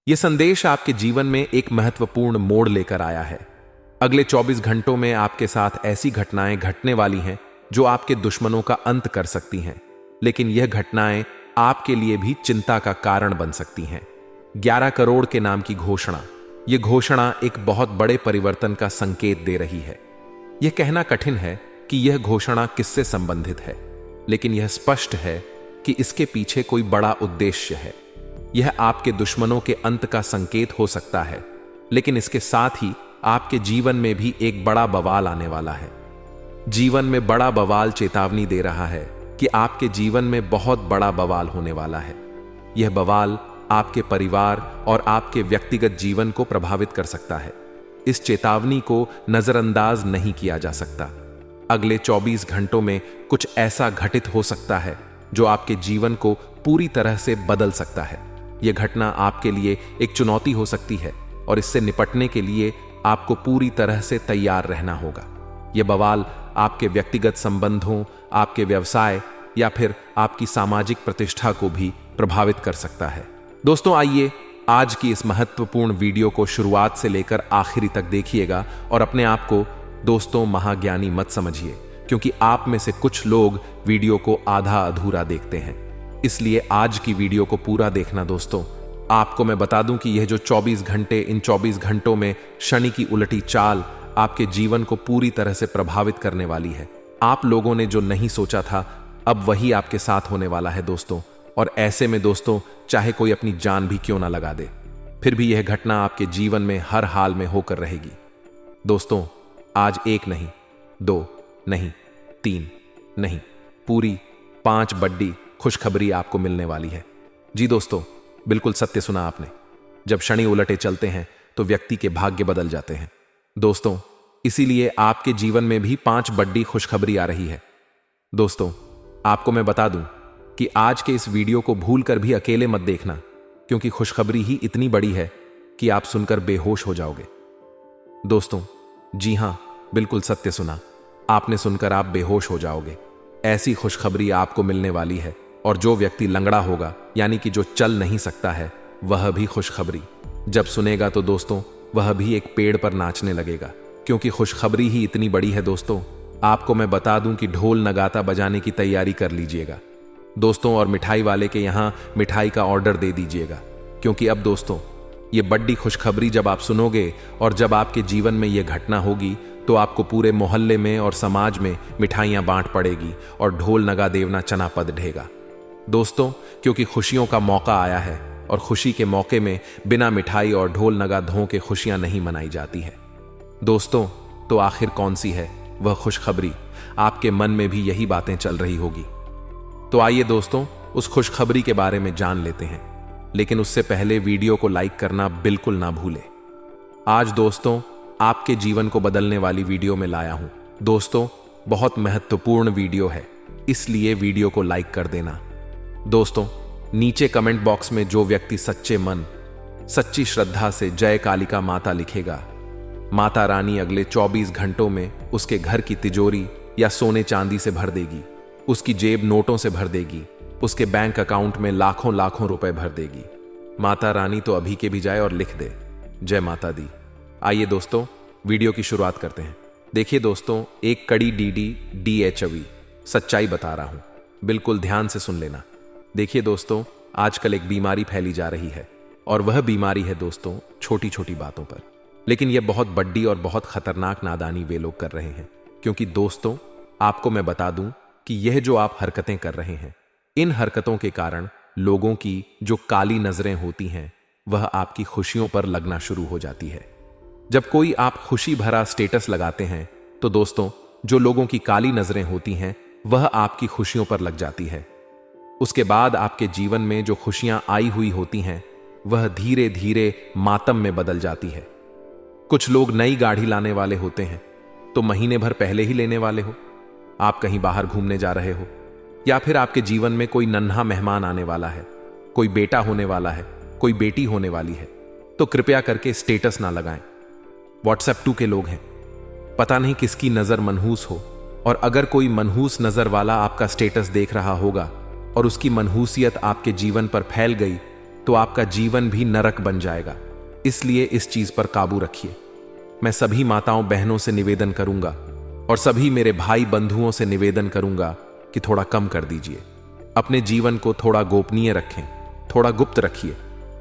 यह संदेश आपके जीवन में एक महत्वपूर्ण मोड़ लेकर आया है। अगले 24 घंटों में आपके साथ ऐसी घटनाएं घटने वाली हैं जो आपके दुश्मनों का अंत कर सकती हैं, लेकिन यह घटनाएं आपके लिए भी चिंता का कारण बन सकती हैं। 11 करोड़ के नाम की घोषणा। यह घोषणा एक बहुत बड़े परिवर्तन का संकेत दे रही है। यह कहना कठिन है कि यह घोषणा किससे संबंधित है, लेकिन यह स्पष्ट है कि इसके पीछे कोई बड़ा उद्देश्य है। यह आपके दुश्मनों के अंत का संकेत हो सकता है, लेकिन इसके साथ ही आपके जीवन में भी एक बड़ा बवाल आने वाला है। जीवन में बड़ा बवाल चेतावनी दे रहा है कि आपके जीवन में बहुत बड़ा बवाल होने वाला है। यह बवाल आपके परिवार और आपके व्यक्तिगत जीवन को प्रभावित कर सकता है। इस चेतावनी को नजरअंदाज नहीं किया जा सकता। अगले 24 घंटों में कुछ ऐसा घटित हो सकता है जो आपके जीवन को पूरी तरह से बदल सकता है। यह घटना आपके लिए एक चुनौती हो सकती है और इससे निपटने के लिए आपको पूरी तरह से तैयार रहना होगा। यह बवाल आपके व्यक्तिगत संबंधों, आपके व्यवसाय या फिर आपकी सामाजिक प्रतिष्ठा को भी प्रभावित कर सकता है। दोस्तों, आइए आज की इस महत्वपूर्ण वीडियो को शुरुआत से लेकर आखिरी तक देखिएगा और अपने आप को दोस्तों महाज्ञानी मत समझिए, क्योंकि आप में से कुछ लोग वीडियो को आधा अधूरा देखते हैं। इसलिए आज की वीडियो को पूरा देखना। दोस्तों, आपको मैं बता दूं कि यह जो 24 घंटे, इन 24 घंटों में शनि की उलटी चाल आपके जीवन को पूरी तरह से प्रभावित करने वाली है। आप लोगों ने जो नहीं सोचा था, अब वही आपके साथ होने वाला है दोस्तों। और ऐसे में दोस्तों, चाहे कोई अपनी जान भी क्यों ना लगा दे, फिर भी यह घटना आपके जीवन में हर हाल में होकर रहेगी। दोस्तों, आज 1 नहीं, 2 नहीं, 3 नहीं, पूरी 5 बड़ी खुशखबरी आपको मिलने वाली है। जी दोस्तों, बिल्कुल सत्य सुना आपने। जब शनि उलटे चलते हैं तो व्यक्ति के भाग्य बदल जाते हैं। दोस्तों, इसीलिए आपके जीवन में भी 5 बड़ी खुशखबरी आ रही है। दोस्तों, आपको मैं बता दूं कि आज के इस वीडियो को भूलकर भी अकेले मत देखना, क्योंकि खुशखबरी ही इतनी बड़ी है कि आप सुनकर बेहोश हो जाओगे। दोस्तों, जी हां, बिल्कुल सत्य सुना आपने, सुनकर आप बेहोश हो जाओगे। ऐसी खुशखबरी आपको मिलने वाली है, और जो व्यक्ति लंगड़ा होगा, यानी कि जो चल नहीं सकता है, वह भी खुशखबरी जब सुनेगा तो दोस्तों वह भी एक पेड़ पर नाचने लगेगा, क्योंकि खुशखबरी ही इतनी बड़ी है। दोस्तों, आपको मैं बता दूं कि ढोल नगाता बजाने की तैयारी कर लीजिएगा दोस्तों, और मिठाई वाले के यहां मिठाई का ऑर्डर दे दीजिएगा, क्योंकि अब दोस्तों ये बड़ी खुशखबरी जब आप सुनोगे और जब आपके जीवन में यह घटना होगी, तो आपको पूरे मोहल्ले में और समाज में मिठाइयां बांट पड़ेगी और ढोल नगा देवना चना पद ढेगा दोस्तों, क्योंकि खुशियों का मौका आया है और खुशी के मौके में बिना मिठाई और ढोल नगा धों के खुशियां नहीं मनाई जाती है। दोस्तों, तो आखिर कौन सी है वह खुशखबरी? आपके मन में भी यही बातें चल रही होगी। तो आइए दोस्तों, उस खुशखबरी के बारे में जान लेते हैं, लेकिन उससे पहले वीडियो को लाइक करना बिल्कुल ना भूलें। आज दोस्तों आपके जीवन को बदलने वाली वीडियो में लाया हूं। दोस्तों, बहुत महत्वपूर्ण वीडियो है, इसलिए वीडियो को लाइक कर देना। दोस्तों, नीचे कमेंट बॉक्स में जो व्यक्ति सच्चे मन, सच्ची श्रद्धा से जय कालिका माता लिखेगा, माता रानी अगले 24 घंटों में उसके घर की तिजोरी या सोने चांदी से भर देगी, उसकी जेब नोटों से भर देगी, उसके बैंक अकाउंट में लाखों लाखों रुपए भर देगी। माता रानी तो अभी के भी जाए और लिख दे, जय माता दी। आइए दोस्तों, वीडियो की शुरुआत करते हैं। देखिए दोस्तों, एक कड़ी DHV सच्चाई बता रहा हूं, बिल्कुल ध्यान से सुन लेना। देखिए दोस्तों, आजकल एक बीमारी फैली जा रही है, और वह बीमारी है दोस्तों छोटी छोटी बातों पर, लेकिन यह बहुत बड़ी और बहुत खतरनाक नादानी वे लोग कर रहे हैं। क्योंकि दोस्तों, आपको मैं बता दूं कि यह जो आप हरकतें कर रहे हैं, इन हरकतों के कारण लोगों की जो काली नजरें होती हैं, वह आपकी खुशियों पर लगना शुरू हो जाती है। जब कोई आप खुशी भरा स्टेटस लगाते हैं, तो दोस्तों जो लोगों की काली नजरें होती हैं, वह आपकी खुशियों पर लग जाती है। उसके बाद आपके जीवन में जो खुशियां आई हुई होती हैं, वह धीरे धीरे मातम में बदल जाती है। कुछ लोग नई गाड़ी लाने वाले होते हैं, तो महीने भर पहले ही लेने वाले हो। आप कहीं बाहर घूमने जा रहे हो, या फिर आपके जीवन में कोई नन्हा मेहमान आने वाला है, कोई बेटा होने वाला है, कोई बेटी होने वाली है, तो कृपया करके स्टेटस ना लगाएं। व्हाट्सएप 2 के लोग हैं, पता नहीं किसकी नजर मनहूस हो, और अगर कोई मनहूस नजर वाला आपका स्टेटस देख रहा होगा और उसकी मनहूसियत आपके जीवन पर फैल गई, तो आपका जीवन भी नरक बन जाएगा। इसलिए इस चीज पर काबू रखिए। मैं सभी माताओं बहनों से निवेदन करूंगा और सभी मेरे भाई बंधुओं से निवेदन करूंगा कि थोड़ा कम कर दीजिए। अपने जीवन को थोड़ा गोपनीय रखें, थोड़ा गुप्त रखिए।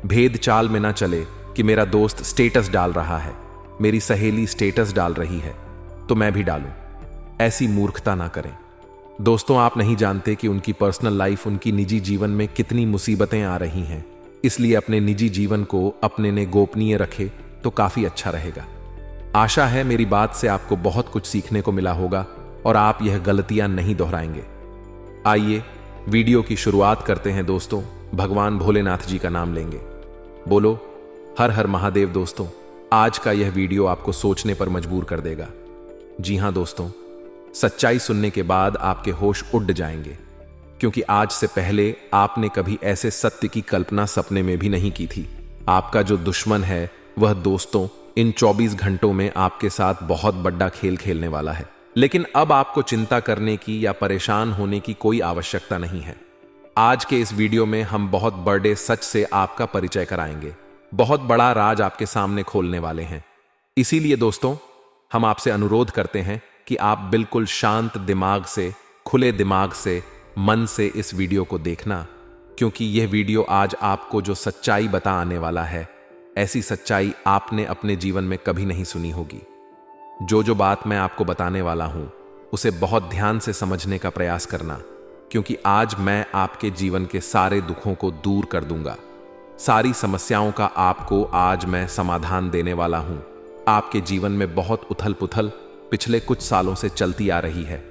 भेद चाल में ना चले कि मेरा दोस्त स्टेटस डाल रहा है, मेरी सहेली स्टेटस डाल रही है तो मैं भी डालूं। ऐसी मूर्खता ना करें। दोस्तों, आप नहीं जानते कि उनकी पर्सनल लाइफ, उनकी निजी जीवन में कितनी मुसीबतें आ रही हैं। इसलिए अपने निजी जीवन को अपने ने गोपनीय रखे तो काफी अच्छा रहेगा। आशा है मेरी बात से आपको बहुत कुछ सीखने को मिला होगा और आप यह गलतियां नहीं दोहराएंगे। आइए वीडियो की शुरुआत करते हैं दोस्तों। भगवान भोलेनाथ जी का नाम लेंगे। बोलो हर हर महादेव। दोस्तों, आज का यह वीडियो आपको सोचने पर मजबूर कर देगा। जी हां दोस्तों, सच्चाई सुनने के बाद आपके होश उड़ जाएंगे, क्योंकि आज से पहले आपने कभी ऐसे सत्य की कल्पना सपने में भी नहीं की थी। आपका जो दुश्मन है वह दोस्तों इन 24 घंटों में आपके साथ बहुत बड़ा खेल खेलने वाला है। लेकिन अब आपको चिंता करने की या परेशान होने की कोई आवश्यकता नहीं है। आज के इस वीडियो में हम बहुत बड़े सच से आपका परिचय कराएंगे। बहुत बड़ा राज आपके सामने खोलने वाले हैं। इसीलिए दोस्तों, हम आपसे अनुरोध करते हैं कि आप बिल्कुल शांत दिमाग से, खुले दिमाग से, मन से इस वीडियो को देखना, क्योंकि यह वीडियो आज आपको जो सच्चाई बता आने वाला है, ऐसी सच्चाई आपने अपने जीवन में कभी नहीं सुनी होगी। जो बात मैं आपको बताने वाला हूं उसे बहुत ध्यान से समझने का प्रयास करना, क्योंकि आज मैं आपके जीवन के सारे दुखों को दूर कर दूंगा। सारी समस्याओं का आपको आज मैं समाधान देने वाला हूं। आपके जीवन में बहुत उथल पुथल पिछले कुछ सालों से चलती आ रही है।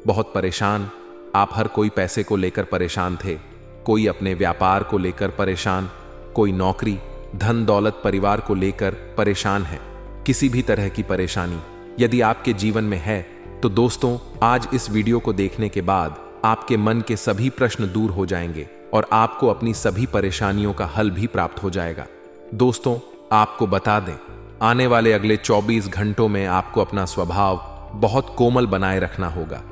बहुत परेशान, आप हर कोई पैसे को लेकर परेशान थे, कोई अपने व्यापार को लेकर परेशान, कोई नौकरी, धन दौलत, परिवार को लेकर परेशान है। किसी भी तरह की परेशानी यदि आपके जीवन में है तो दोस्तों, आज इस वीडियो को देखने के बाद आपके मन के सभी प्रश्न दूर हो जाएंगे और आपको अपनी सभी परेशानियों का हल भी प्राप्त हो जाएगा। दोस्तों, आपको बता दें, आने वाले अगले 24 घंटों में आपको अपना स्वभाव बहुत कोमल बनाए रखना होगा।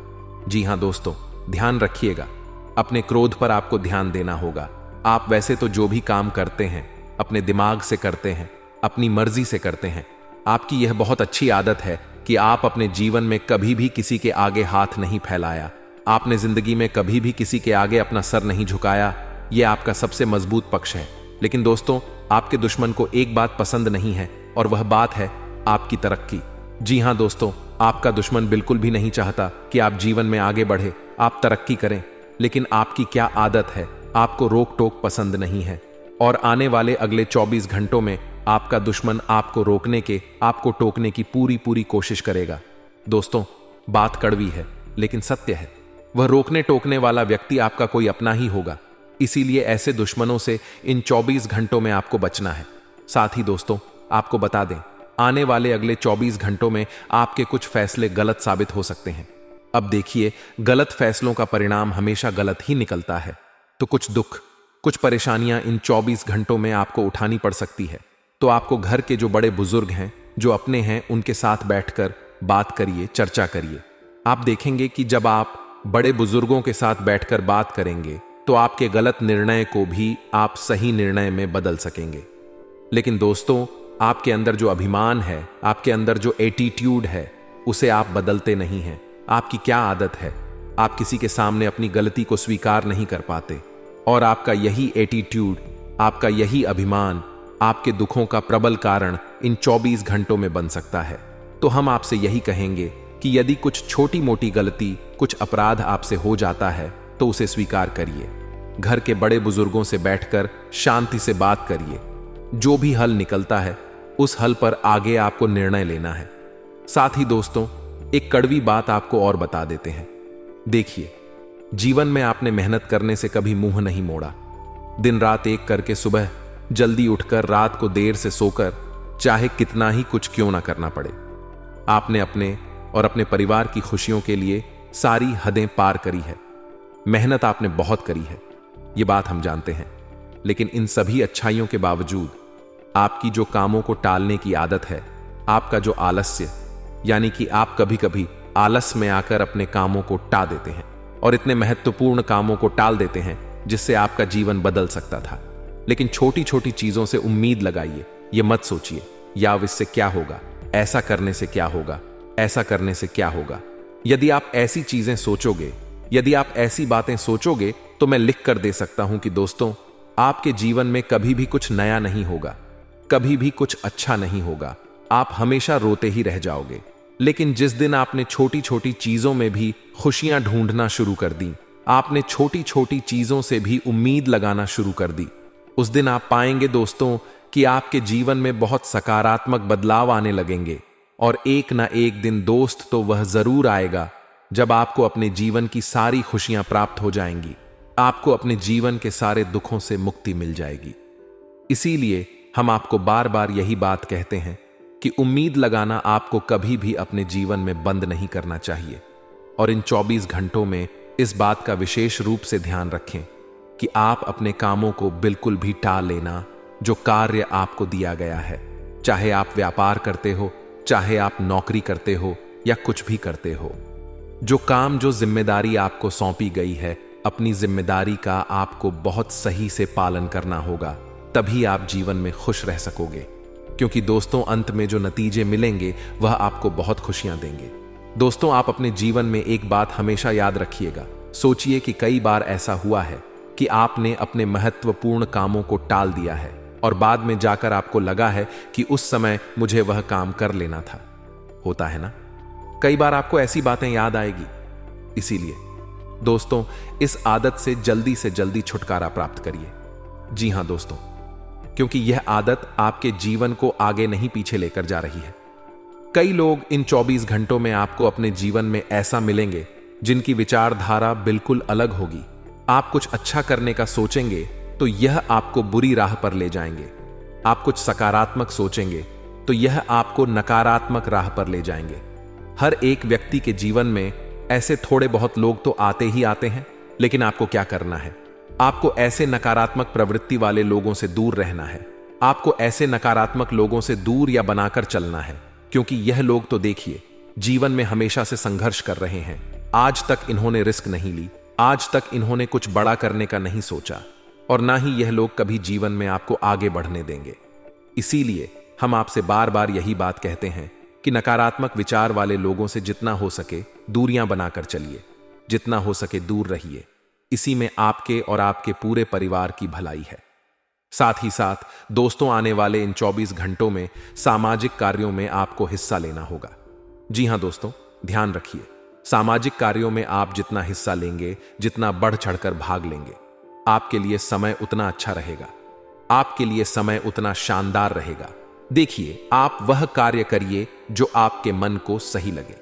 जी हां दोस्तों, ध्यान रखिएगा, अपने क्रोध पर आपको ध्यान देना होगा। आप वैसे तो जो भी काम करते हैं अपने दिमाग से करते हैं, अपनी मर्जी से करते हैं। आपकी यह बहुत अच्छी आदत है कि आप अपने जीवन में कभी भी किसी के आगे हाथ नहीं फैलाया। आपने जिंदगी में कभी भी किसी के आगे अपना सर नहीं झुकाया। यह आपका सबसे मजबूत पक्ष है। लेकिन दोस्तों, आपके दुश्मन को एक बात पसंद नहीं है और वह बात है आपकी तरक्की। जी हां दोस्तों, आपका दुश्मन बिल्कुल भी नहीं चाहता कि आप जीवन में आगे बढ़े, आप तरक्की करें। लेकिन आपकी क्या आदत है, आपको रोक टोक पसंद नहीं है। और आने वाले अगले 24 घंटों में आपका दुश्मन आपको रोकने के, आपको टोकने की पूरी कोशिश करेगा। दोस्तों, बात कड़वी है लेकिन सत्य है। वह रोकने टोकने वाला व्यक्ति आपका कोई अपना ही होगा। इसीलिए ऐसे दुश्मनों से इन 24 घंटों में आपको बचना है। साथ ही दोस्तों, आपको बता दें, आने वाले अगले 24 घंटों में आपके कुछ फैसले गलत साबित हो सकते हैं। अब देखिए, गलत फैसलों का परिणाम हमेशा गलत ही निकलता है। तो कुछ दुख, कुछ परेशानियां इन 24 घंटों में आपको उठानी पड़ सकती है। तो आपको घर के जो बड़े बुजुर्ग हैं, जो अपने हैं, उनके साथ बैठकर बात करिए, चर्चा करिए। आप देखेंगे कि जब आप बड़े बुजुर्गों के साथ बैठकर बात करेंगे तो आपके गलत निर्णय को भी आप सही निर्णय में बदल सकेंगे। लेकिन दोस्तों, आपके अंदर जो अभिमान है, आपके अंदर जो एटीट्यूड है, उसे आप बदलते नहीं हैं। आपकी क्या आदत है, आप किसी के सामने अपनी गलती को स्वीकार नहीं कर पाते। और आपका यही एटीट्यूड, आपका यही अभिमान आपके दुखों का प्रबल कारण इन 24 घंटों में बन सकता है। तो हम आपसे यही कहेंगे कि यदि कुछ छोटी मोटी गलती, कुछ अपराध आपसे हो जाता है तो उसे स्वीकार करिए। घर के बड़े बुजुर्गों से बैठकर शांति से बात करिए। जो भी हल निकलता है उस हल पर आगे आपको निर्णय लेना है। साथ ही दोस्तों, एक कड़वी बात आपको और बता देते हैं। देखिए, जीवन में आपने मेहनत करने से कभी मुंह नहीं मोड़ा। दिन रात एक करके सुबह जल्दी उठकर रात को देर से सोकर, चाहे कितना ही कुछ क्यों ना करना पड़े, आपने अपने और अपने परिवार की खुशियों के लिए सारी हदें पार करी है। मेहनत आपने बहुत करी है, ये बात हम जानते हैं। लेकिन इन सभी अच्छाइयों के बावजूद आपकी जो कामों को टालने की आदत है, आपका जो आलस्य, यानी कि आप कभी कभी आलस में आकर अपने कामों को टाल देते हैं और इतने महत्वपूर्ण कामों को टाल देते हैं जिससे आपका जीवन बदल सकता था। लेकिन छोटी छोटी चीजों से उम्मीद लगाइए। ये मत सोचिए या अब इससे क्या होगा, ऐसा करने से क्या होगा, ऐसा करने से क्या होगा। यदि आप ऐसी चीजें सोचोगे, यदि आप ऐसी बातें सोचोगे, तो मैं लिख कर दे सकता हूं कि दोस्तों, आपके जीवन में कभी भी कुछ नया नहीं होगा, कभी भी कुछ अच्छा नहीं होगा। आप हमेशा रोते ही रह जाओगे। लेकिन जिस दिन आपने छोटी छोटी चीजों में भी खुशियां ढूंढना शुरू कर दी, आपने छोटी छोटी चीजों से भी उम्मीद लगाना शुरू कर दी, उस दिन आप पाएंगे दोस्तों कि आपके जीवन में बहुत सकारात्मक बदलाव आने लगेंगे। और एक ना एक दिन दोस्त तो वह जरूर आएगा जब आपको अपने जीवन की सारी खुशियां प्राप्त हो जाएंगी, आपको अपने जीवन के सारे दुखों से मुक्ति मिल जाएगी। इसीलिए हम आपको बार बार यही बात कहते हैं कि उम्मीद लगाना आपको कभी भी अपने जीवन में बंद नहीं करना चाहिए। और इन 24 घंटों में इस बात का विशेष रूप से ध्यान रखें कि आप अपने कामों को बिल्कुल भी टाल लेना जो कार्य आपको दिया गया है। चाहे आप व्यापार करते हो, चाहे आप नौकरी करते हो या कुछ भी करते हो, जो काम, जो जिम्मेदारी आपको सौंपी गई है, अपनी जिम्मेदारी का आपको बहुत सही से पालन करना होगा। तभी आप जीवन में खुश रह सकोगे। क्योंकि दोस्तों, अंत में जो नतीजे मिलेंगे वह आपको बहुत खुशियां देंगे। दोस्तों, आप अपने जीवन में एक बात हमेशा याद रखिएगा। सोचिए कि कई बार ऐसा हुआ है कि आपने अपने महत्वपूर्ण कामों को टाल दिया है और बाद में जाकर आपको लगा है कि उस समय मुझे वह काम कर लेना था। होता है ना, कई बार आपको ऐसी बातें याद आएगी। इसीलिए दोस्तों, इस आदत से जल्दी छुटकारा प्राप्त करिए। जी हां दोस्तों, क्योंकि यह आदत आपके जीवन को आगे नहीं पीछे लेकर जा रही है। कई लोग इन 24 घंटों में आपको अपने जीवन में ऐसा मिलेंगे जिनकी विचारधारा बिल्कुल अलग होगी। आप कुछ अच्छा करने का सोचेंगे तो यह आपको बुरी राह पर ले जाएंगे। आप कुछ सकारात्मक सोचेंगे तो यह आपको नकारात्मक राह पर ले जाएंगे। हर एक व्यक्ति के जीवन में ऐसे थोड़े बहुत लोग तो आते ही आते हैं, लेकिन आपको क्या करना है? आपको ऐसे नकारात्मक प्रवृत्ति वाले लोगों से दूर रहना है। आपको ऐसे नकारात्मक लोगों से दूर या बनाकर चलना है, क्योंकि यह लोग तो देखिए, जीवन में हमेशा से संघर्ष कर रहे हैं। आज तक इन्होंने रिस्क नहीं ली, आज तक इन्होंने कुछ बड़ा करने का नहीं सोचा, और ना ही यह लोग कभी जीवन में आपको आगे बढ़ने देंगे। इसीलिए हम आपसे बार बार यही बात कहते हैं कि नकारात्मक विचार वाले लोगों से जितना हो सके दूरियां बनाकर चलिए, जितना हो सके दूर रहिए। इसी में आपके और आपके पूरे परिवार की भलाई है। साथ ही साथ दोस्तों, आने वाले इन 24 घंटों में सामाजिक कार्यों में आपको हिस्सा लेना होगा। जी हां दोस्तों, ध्यान रखिए, सामाजिक कार्यों में आप जितना हिस्सा लेंगे, जितना बढ़ चढ़कर भाग लेंगे, आपके लिए समय उतना अच्छा रहेगा, आपके लिए समय उतना शानदार रहेगा। देखिए, आप वह कार्य करिए जो आपके मन को सही लगे।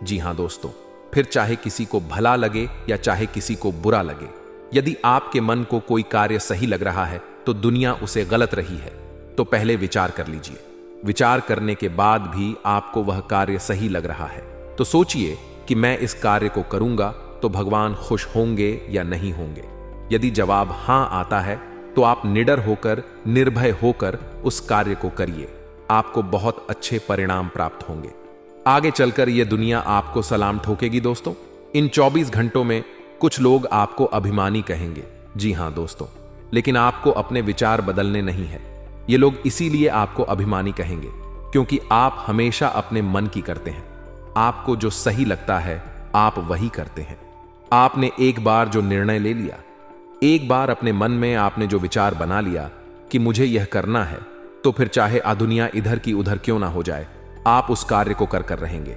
जी हां दोस्तों, फिर चाहे किसी को भला लगे या चाहे किसी को बुरा लगे, यदि आपके मन को कोई कार्य सही लग रहा है तो दुनिया उसे गलत रही है, तो पहले विचार कर लीजिए। विचार करने के बाद भी आपको वह कार्य सही लग रहा है तो सोचिए कि मैं इस कार्य को करूंगा तो भगवान खुश होंगे या नहीं होंगे। यदि जवाब हां आता है तो आप निडर होकर, निर्भय होकर उस कार्य को करिए। आपको बहुत अच्छे परिणाम प्राप्त होंगे। आगे चलकर यह दुनिया आपको सलाम ठोकेगी। दोस्तों, इन 24 घंटों में कुछ लोग आपको अभिमानी कहेंगे। जी हां दोस्तों, लेकिन आपको अपने विचार बदलने नहीं है। ये लोग इसीलिए आपको अभिमानी कहेंगे क्योंकि आप हमेशा अपने मन की करते हैं। आपको जो सही लगता है आप वही करते हैं। आपने एक बार जो निर्णय ले लिया, एक बार अपने मन में आपने जो विचार बना लिया कि मुझे यह करना है, तो फिर चाहे दुनिया इधर की उधर क्यों ना हो जाए, आप उस कार्य को कर रहेंगे।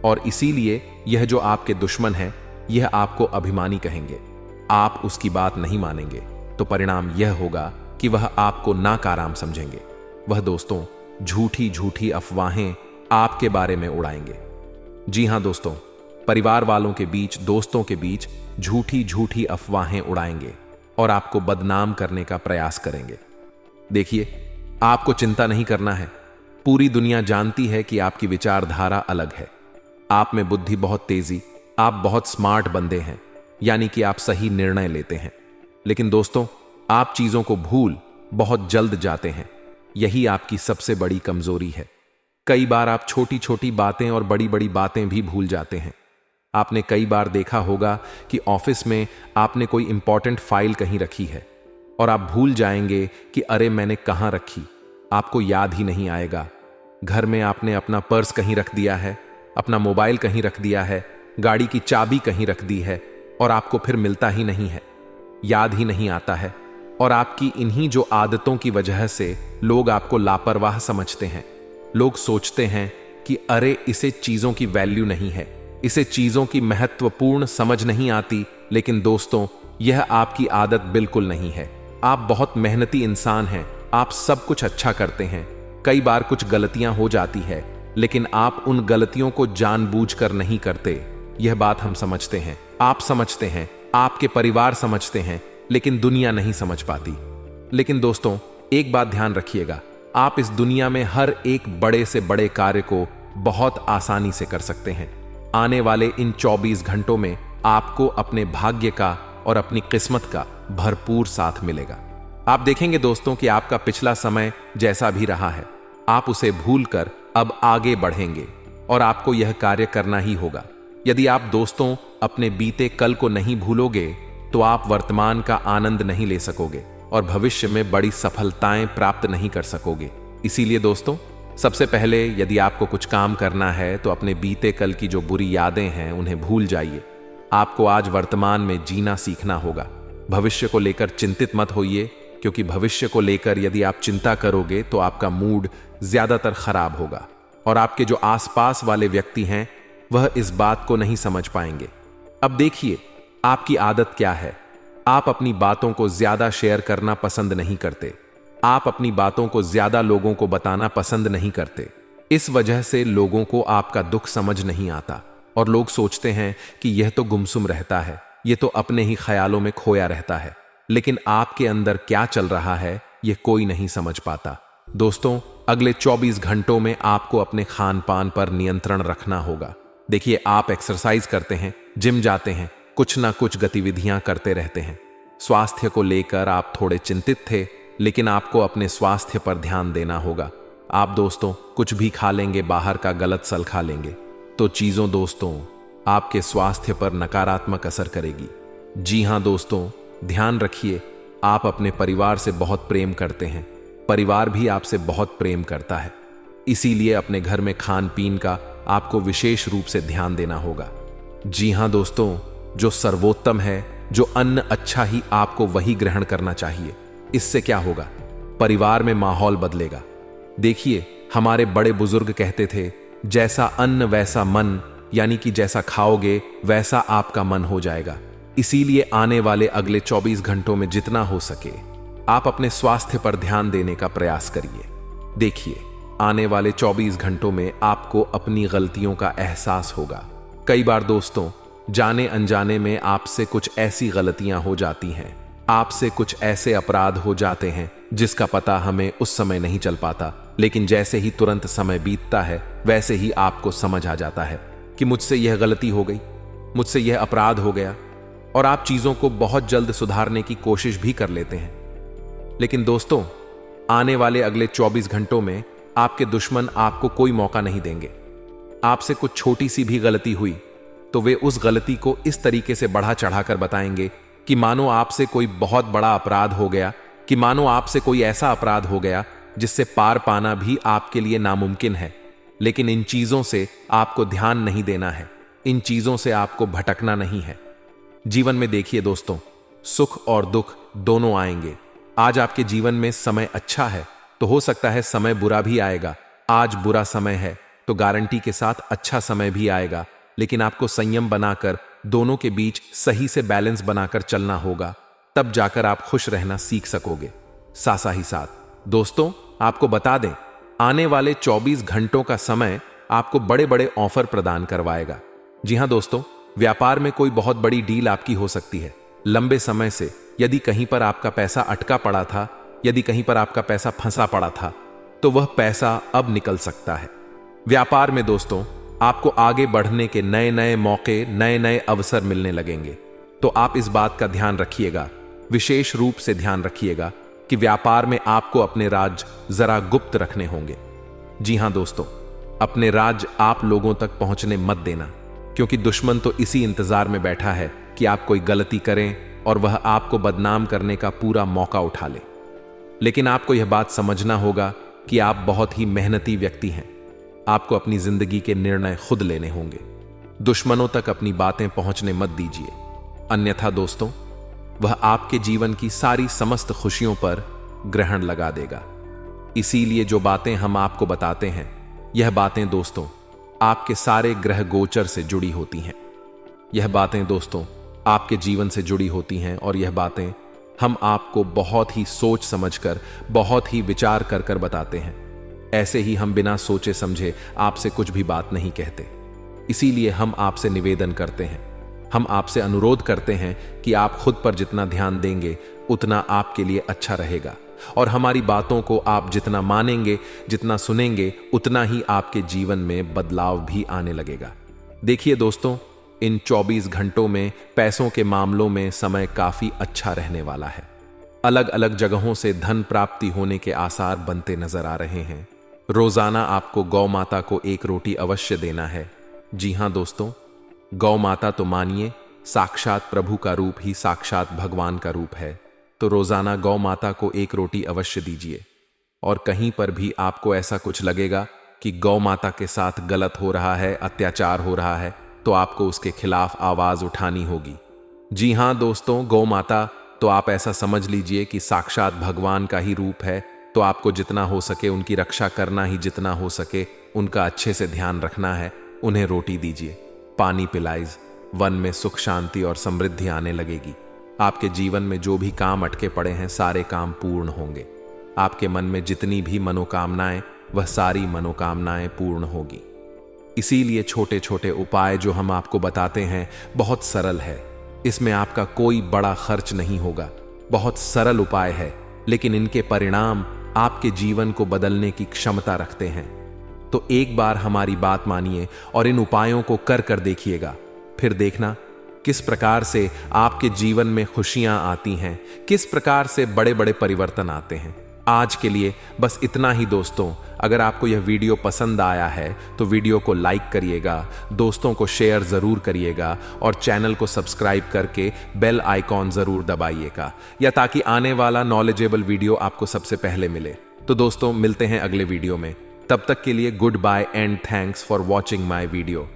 और इसीलिए यह जो आपके दुश्मन है, यह आपको अभिमानी कहेंगे। आप उसकी बात नहीं मानेंगे तो परिणाम यह होगा कि वह आपको नाकाराम समझेंगे। वह दोस्तों झूठी झूठी अफवाहें आपके बारे में उड़ाएंगे। जी हां दोस्तों, परिवार वालों के बीच, दोस्तों के बीच झूठी झूठी अफवाहें उड़ाएंगे और आपको बदनाम करने का प्रयास करेंगे। देखिए, आपको चिंता नहीं करना है। पूरी दुनिया जानती है कि आपकी विचारधारा अलग है। आप में बुद्धि बहुत तेजी, आप बहुत स्मार्ट बंदे हैं, यानी कि आप सही निर्णय लेते हैं। लेकिन दोस्तों, आप चीजों को भूल बहुत जल्द जाते हैं। यही आपकी सबसे बड़ी कमजोरी है। कई बार आप छोटी छोटी बातें और बड़ी बड़ी बातें भी भूल जाते हैं। आपने कई बार देखा होगा कि ऑफिस में आपने कोई इंपॉर्टेंट फाइल कहीं रखी है, और आप भूल जाएंगे कि अरे मैंने कहाँ रखी। आपको याद ही नहीं आएगा। घर में आपने अपना पर्स कहीं रख दिया है, अपना मोबाइल कहीं रख दिया है, गाड़ी की चाबी कहीं रख दी है और आपको फिर मिलता ही नहीं है, याद ही नहीं आता है। और आपकी इन्हीं जो आदतों की वजह से लोग आपको लापरवाह समझते हैं। लोग सोचते हैं कि अरे इसे चीजों की वैल्यू नहीं है, इसे चीजों की महत्वपूर्ण समझ नहीं आती। लेकिन दोस्तों, यह आपकी आदत बिल्कुल नहीं है। आप बहुत मेहनती इंसान हैं, आप सब कुछ अच्छा करते हैं। कई बार कुछ गलतियां हो जाती है, लेकिन आप उन गलतियों को जानबूझकर नहीं करते। यह बात हम समझते हैं, आप समझते हैं, आपके परिवार समझते हैं, लेकिन दुनिया नहीं समझ पाती। लेकिन दोस्तों, एक बात ध्यान रखिएगा, आप इस दुनिया में हर एक बड़े से बड़े कार्य को बहुत आसानी से कर सकते हैं। आने वाले इन 24 घंटों में आपको अपने भाग्य का और अपनी किस्मत का भरपूर साथ मिलेगा। आप देखेंगे दोस्तों कि आपका पिछला समय जैसा भी रहा है, आप उसे भूलकर अब आगे बढ़ेंगे और आपको यह कार्य करना ही होगा। यदि आप दोस्तों अपने बीते कल को नहीं भूलोगे तो आप वर्तमान का आनंद नहीं ले सकोगे और भविष्य में बड़ी सफलताएं प्राप्त नहीं कर सकोगे। इसीलिए दोस्तों, सबसे पहले यदि आपको कुछ काम करना है तो अपने बीते कल की जो बुरी यादें हैं उन्हें भूल जाइए। आपको आज वर्तमान में जीना सीखना होगा। भविष्य को लेकर चिंतित मत होइए, क्योंकि भविष्य को लेकर यदि आप चिंता करोगे तो आपका मूड ज्यादातर खराब होगा और आपके जो आसपास वाले व्यक्ति हैं वह इस बात को नहीं समझ पाएंगे। अब देखिए, आपकी आदत क्या है। आप अपनी बातों को ज्यादा शेयर करना पसंद नहीं करते। आप अपनी बातों को ज्यादा लोगों को बताना पसंद नहीं करते। इस वजह से लोगों को आपका दुख समझ नहीं आता और लोग सोचते हैं कि यह तो गुमसुम रहता है, यह तो अपने ही ख्यालों में खोया रहता है। लेकिन आपके अंदर क्या चल रहा है यह कोई नहीं समझ पाता। दोस्तों, अगले 24 घंटों में आपको अपने खान पान पर नियंत्रण रखना होगा। देखिए, आप एक्सरसाइज करते हैं, जिम जाते हैं, कुछ ना कुछ गतिविधियां करते रहते हैं। स्वास्थ्य को लेकर आप थोड़े चिंतित थे, लेकिन आपको अपने स्वास्थ्य पर ध्यान देना होगा। आप दोस्तों कुछ भी खा लेंगे, बाहर का गलत सल खा लेंगे तो चीजों दोस्तों आपके स्वास्थ्य पर नकारात्मक असर करेगी। जी हां दोस्तों, ध्यान रखिए, आप अपने परिवार से बहुत प्रेम करते हैं, परिवार भी आपसे बहुत प्रेम करता है। इसीलिए अपने घर में खान पीन का आपको विशेष रूप से ध्यान देना होगा। जी हां दोस्तों, जो सर्वोत्तम है, जो अन्न अच्छा ही आपको वही ग्रहण करना चाहिए। इससे क्या होगा, परिवार में माहौल बदलेगा। देखिए, हमारे बड़े बुजुर्ग कहते थे, जैसा अन्न वैसा मन, यानी कि जैसा खाओगे वैसा आपका मन हो जाएगा। इसीलिए आने वाले अगले 24 घंटों में जितना हो सके आप अपने स्वास्थ्य पर ध्यान देने का प्रयास करिए। देखिए, आने वाले 24 घंटों में आपको अपनी गलतियों का एहसास होगा। कई बार दोस्तों, जाने अनजाने में आपसे कुछ ऐसी गलतियां हो जाती हैं, आपसे कुछ ऐसे अपराध हो जाते हैं जिसका पता हमें उस समय नहीं चल पाता, लेकिन जैसे ही तुरंत समय बीतता है वैसे ही आपको समझ आ जाता है कि मुझसे यह गलती हो गई, मुझसे यह अपराध हो गया, और आप चीजों को बहुत जल्द सुधारने की कोशिश भी कर लेते हैं। लेकिन दोस्तों, आने वाले अगले 24 घंटों में आपके दुश्मन आपको कोई मौका नहीं देंगे। आपसे कुछ छोटी सी भी गलती हुई तो वे उस गलती को इस तरीके से बढ़ा चढ़ाकर बताएंगे कि मानो आपसे कोई बहुत बड़ा अपराध हो गया, कि मानो आपसे कोई ऐसा अपराध हो गया जिससे पार पाना भी आपके लिए नामुमकिन है। लेकिन इन चीजों से आपको ध्यान नहीं देना है, इन चीजों से आपको भटकना नहीं है। जीवन में देखिए दोस्तों, सुख और दुख दोनों आएंगे। आज आपके जीवन में समय अच्छा है तो हो सकता है समय बुरा भी आएगा। आज बुरा समय है तो गारंटी के साथ अच्छा समय भी आएगा, लेकिन आपको संयम बनाकर दोनों के बीच सही से बैलेंस बनाकर चलना होगा, तब जाकर आप खुश रहना सीख सकोगे। साथ ही साथ दोस्तों, आपको बता दें, आने वाले 24 घंटों का समय आपको बड़े बड़े ऑफर प्रदान करवाएगा। जी हां दोस्तों, व्यापार में कोई बहुत बड़ी डील आपकी हो सकती है। लंबे समय से यदि कहीं पर आपका पैसा अटका पड़ा था, यदि कहीं पर आपका पैसा फंसा पड़ा था, तो वह पैसा अब निकल सकता है। व्यापार में दोस्तों आपको आगे बढ़ने के नए नए मौके, नए नए अवसर मिलने लगेंगे। तो आप इस बात का ध्यान रखिएगा, विशेष रूप से ध्यान रखिएगा कि व्यापार में आपको अपने राज जरा गुप्त रखने होंगे। जी हां दोस्तों, अपने राज आप लोगों तक पहुंचने मत देना, क्योंकि दुश्मन तो इसी इंतजार में बैठा है कि आप कोई गलती करें और वह आपको बदनाम करने का पूरा मौका उठा ले। लेकिन आपको यह बात समझना होगा कि आप बहुत ही मेहनती व्यक्ति हैं। आपको अपनी जिंदगी के निर्णय खुद लेने होंगे। दुश्मनों तक अपनी बातें पहुंचने मत दीजिए, अन्यथा दोस्तों वह आपके जीवन की सारी समस्त खुशियों पर ग्रहण लगा देगा। इसीलिए जो बातें हम आपको बताते हैं, यह बातें दोस्तों आपके सारे ग्रह गोचर से जुड़ी होती हैं। यह बातें दोस्तों आपके जीवन से जुड़ी होती हैं और यह बातें हम आपको बहुत ही सोच समझकर, बहुत ही विचार कर कर बताते हैं। ऐसे ही हम बिना सोचे समझे आपसे कुछ भी बात नहीं कहते। इसीलिए हम आपसे निवेदन करते हैं, हम आपसे अनुरोध करते हैं कि आप खुद पर जितना ध्यान देंगे उतना आपके लिए अच्छा रहेगा, और हमारी बातों को आप जितना मानेंगे, जितना सुनेंगे, उतना ही आपके जीवन में बदलाव भी आने लगेगा। देखिए दोस्तों, इन 24 घंटों में पैसों के मामलों में समय काफी अच्छा रहने वाला है। अलग अलग जगहों से धन प्राप्ति होने के आसार बनते नजर आ रहे हैं। रोजाना आपको गौ माता को एक रोटी अवश्य देना है। जी हां दोस्तों, गौ माता तो मानिए साक्षात प्रभु का रूप ही साक्षात भगवान का रूप है। तो रोजाना गौ माता को एक रोटी अवश्य दीजिए। और कहीं पर भी आपको ऐसा कुछ लगेगा कि गौ माता के साथ गलत हो रहा है, अत्याचार हो रहा है, तो आपको उसके खिलाफ आवाज उठानी होगी। जी हां दोस्तों, गौ माता तो आप ऐसा समझ लीजिए कि साक्षात भगवान का ही रूप है। तो आपको जितना हो सके उनकी रक्षा करना ही, जितना हो सके उनका अच्छे से ध्यान रखना है। उन्हें रोटी दीजिए, पानी पिलाइज। वन में सुख शांति और समृद्धि आने लगेगी। आपके जीवन में जो भी काम अटके पड़े हैं, सारे काम पूर्ण होंगे। आपके मन में जितनी भी मनोकामनाएं, वह सारी मनोकामनाएं पूर्ण होगी। इसीलिए छोटे छोटे उपाय जो हम आपको बताते हैं बहुत सरल है। इसमें आपका कोई बड़ा खर्च नहीं होगा। बहुत सरल उपाय है, लेकिन इनके परिणाम आपके जीवन को बदलने की क्षमता रखते हैं। तो एक बार हमारी बात मानिए और इन उपायों को कर कर देखिएगा। फिर देखना किस प्रकार से आपके जीवन में खुशियां आती हैं, किस प्रकार से बड़े बड़े परिवर्तन आते हैं। आज के लिए बस इतना ही दोस्तों। अगर आपको यह वीडियो पसंद आया है तो वीडियो को लाइक करिएगा, दोस्तों को शेयर जरूर करिएगा और चैनल को सब्सक्राइब करके बेल आइकॉन जरूर दबाइएगा, या ताकि आने वाला नॉलेजेबल वीडियो आपको सबसे पहले मिले। तो दोस्तों मिलते हैं अगले वीडियो में। तब तक के लिए goodbye and thanks for watching my video.